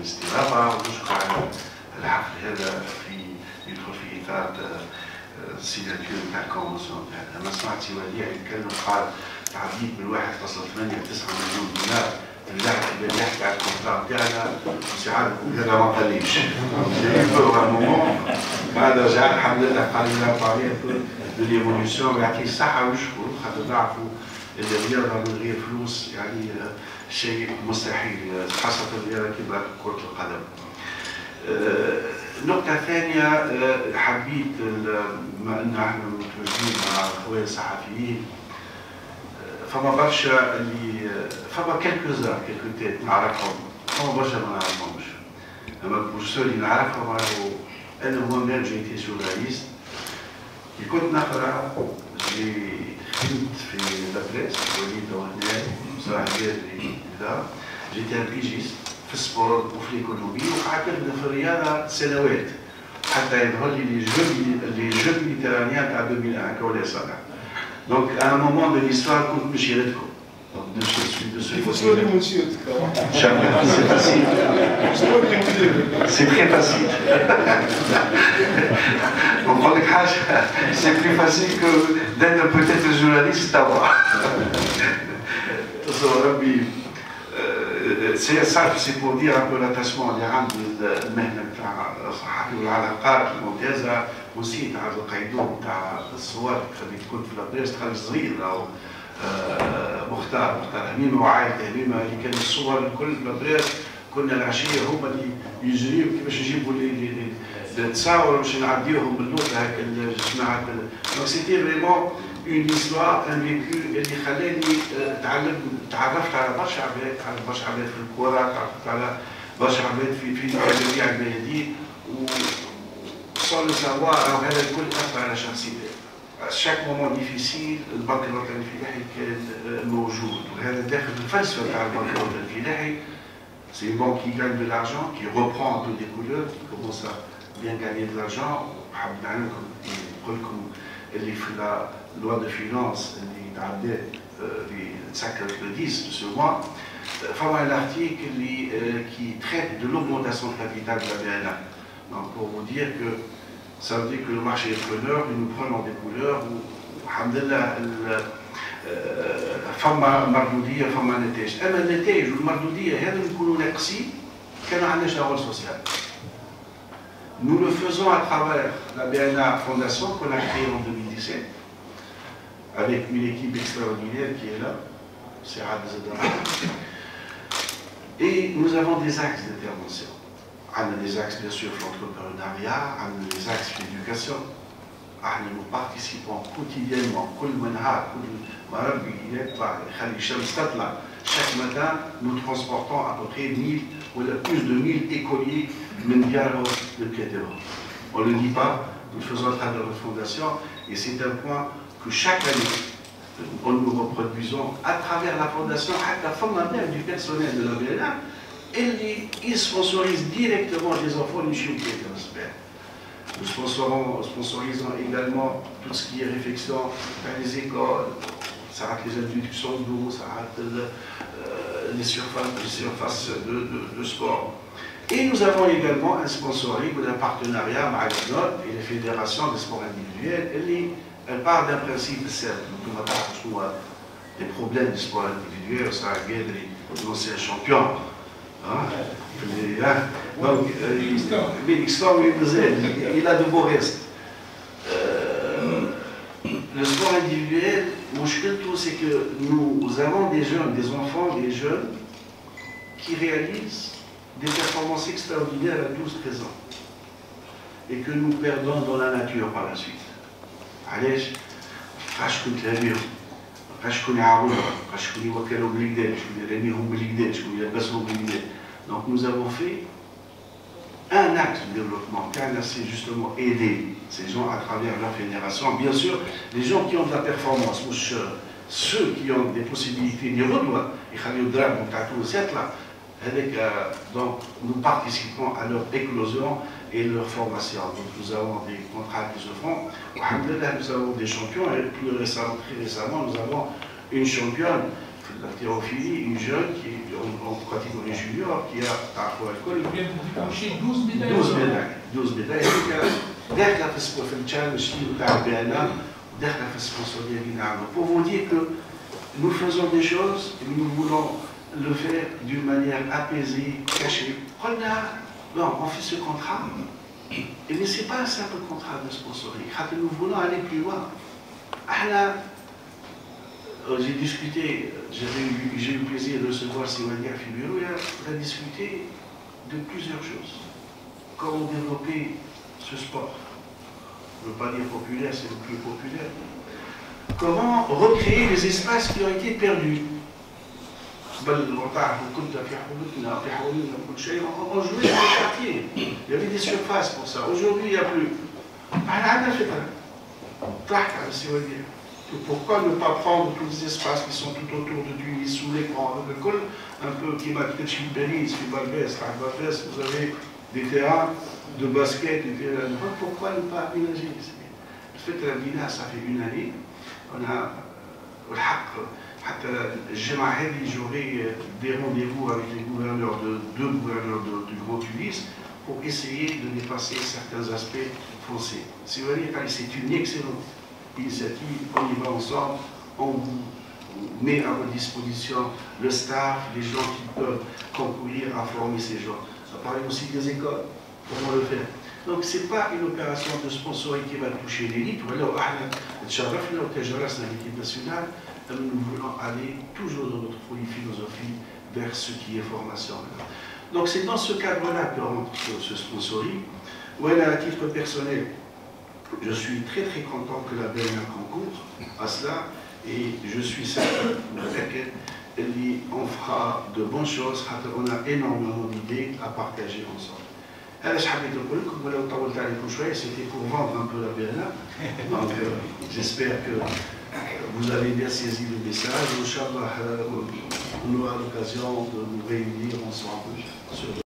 الاستضافة ونشكر على الحفل هذا يدخل في إطار السيناتور نتاع الكونفنسيون تاعنا. أنا سمعت سي وديع يتكلم قال تعديت من 1.8 ل 9 مليون دولار اللاعب اللي يحكي على الكونترا نتاعنا وسي عادل هذا ما قاليش. هذا جاء الحمد لله قال لنا طريقة ليفوليسيون يعطيه الصحة ويشكر خاطر نعرفوا الرياضة من غير فلوس يعني شيء مستحيل خاصة الرياضة كبرى كرة القدم. نقطة ثانية حبيت بما أن احنا متواجدين مع خويا الصحفيين فما برشا اللي فما كلكوتات نعرفهم فما برشا ما نعرفهمش. أما البروفيسور اللي نعرفهم راهو أنا moi-même j'ai été journaliste. كي كنت نقرا خدمت في لابريس وليد وهنايا صلاح الجابري كذا جيت ان بيجيست في السبور وفي الايكونومي وقعدت نخدم في الرياضه سنوات حتى يظهر لي لي جو ميديتيرانيان تاع 2001 كولا صالح. دونك ان مومون دو ليستوار كنت باش يردكم. C'est très facile. On prend des crash, c'est plus facile que d'être peut-être journaliste à moi. C'est simple, c'est pour dire un peu l'attachement اللي عند المهنة نتاع الصحفي والعلاقات الممتازة ونسيت على القيدون نتاع الصور اللي كنت في لابريس تخلي صغير أو مختار هميمه وعائلته هميمه اللي كان الصور الكل لابريس كنا العشيه هما اللي يجريوا كيفاش يجيبوا التصاور باش نعديوهم باللوطه هكا الجماعه. دونك سيتي فريمون اون هيستوار ان فيكو اللي خلاني تعرفت على برشا عباد في الكره، تعرفت على برشا عباد في جميع الميادين وصار سافوار هذا الكل اثر على شخصيتي. chaque moment difficile البنك الوطني الفلاحي كان موجود وهذا داخل الفلسفه تاع البنك الوطني الفلاحي. C'est une banque qui gagne de l'argent, qui reprend un peu des couleurs, qui commence à bien gagner de l'argent. حابب نعلمكم نقول لكم اللي في la loi de finance اللي تعدات اللي تسكرت le 10 de ce mois فما un article qui traite de l'augmentation de capital de la BNA. Donc pour vous dire que ça veut dire que le marché est preneur, que nous prenons des couleurs, alhamdulillah, فما مردودية فما نتائج. أما النتائج والمردودية هذا نكونوا ناقصين كان ما عندناش رول سوسيال. Nous le faisons à travers la BNA Fondation qu'on a créée en 2017 avec une équipe extraordinaire qui est là, c'est Adel Zadara. Et nous avons des axes d'intervention. On a des axes bien sûr de l'entrepreneuriat, on a des axes de l'éducation. Nous participons quotidiennement, chaque matin nous transportons à peu près 1000 ou plus de 1000 écoliers de Kétéro. On ne le dit pas, nous le faisons à travers notre fondation et c'est un point que chaque année nous reproduisons à travers la fondation, à la forme même du personnel de la BNA. Ils sponsorisent directement les enfants du Chiouk. Nous sponsorisons également tout ce qui est réflexion dans les écoles, ça rate les inductions d'eau, ça rate les surfaces de sport. Et nous avons également un sponsoring ou un partenariat avec l'ONU et les fédérations des sports individuels. Elle part d'un principe simple. Nous avons des problèmes de sport individuel, ça a gagné l'ancien champion. Donc, l'histoire il a de beaux restes. Le sport individuel, c'est que nous avons des jeunes, des enfants, des jeunes qui réalisent des performances extraordinaires à 12-13 ans et que nous perdons dans la nature par la suite. علاش؟ خاش كنت لابيهم، خاش كوني عاونهم، خاش كوني وكلوا بالكدا، شكون راميهم بالكدا، شكون لبسهم بالكدا. Donc nous avons fait un axe de développement, c'est justement aider ces gens à travers leur fédération. Bien sûr, les gens qui ont de la performance, ceux qui ont des possibilités de redouane, donc nous participons à leur éclosion et leur formation. Donc nous avons des contrats qui se font. Nous avons des champions et plus récemment, très récemment, nous avons une championne la thérophilie, une jeune qui est en catégorie junior, qui a parfois alcool. 12 médailles. 12 médailles. داخله في التشالنج تاع البيانا وداخله في السبونسوريه اللي نعملوا. Pour vous dire que nous faisons des choses et nous voulons le faire d'une manière apaisée, cachée. Non, on fait ce contrat. Et mais ce n'est pas un simple contrat de sponsoring. Nous voulons aller plus loin. J'ai discuté, j'ai eu le plaisir de recevoir Siwania Fibiro, on a discuté de plusieurs choses. Comment développer ce sport. Je ne veux pas dire populaire, c'est le plus populaire. Comment recréer les espaces qui ont été perdus. On jouait dans les quartiers. Il y avait des surfaces pour ça. Aujourd'hui, il n'y a plus. Pourquoi ne pas prendre tous les espaces qui sont tout autour de Tunis, sous l'écran, un peu qui m'a peut-être chez Benis, vous avez des terrains de basket, des terrains de foot. Pourquoi ne pas aménager? Le fait que la Bina, ça fait une année, on a j'aurai des rendez-vous avec les gouverneurs deux gouverneurs du Grand Tunis pour essayer de dépasser certains aspects fonciers. C'est une excellente initiative, on y va ensemble, on met à votre disposition le staff, les gens qui peuvent concourir à former ces gens. Ça parle aussi des écoles, comment le faire. Donc ce n'est pas une opération de sponsoring qui va toucher l'élite, ou alors l'équipe nationale, nous voulons aller toujours dans notre philosophie vers ce qui est formation. Donc c'est dans ce cadre-là que rentre ce sponsoring. Voilà, à titre personnel, je suis très très content que la BNA concourt à cela et je suis certain qu'on fera de bonnes choses, on a énormément d'idées à partager ensemble. C'était pour vendre un peu la BNA. Donc j'espère que vous avez bien saisi le message. Inch'Allah, on aura l'occasion de nous réunir ensemble sur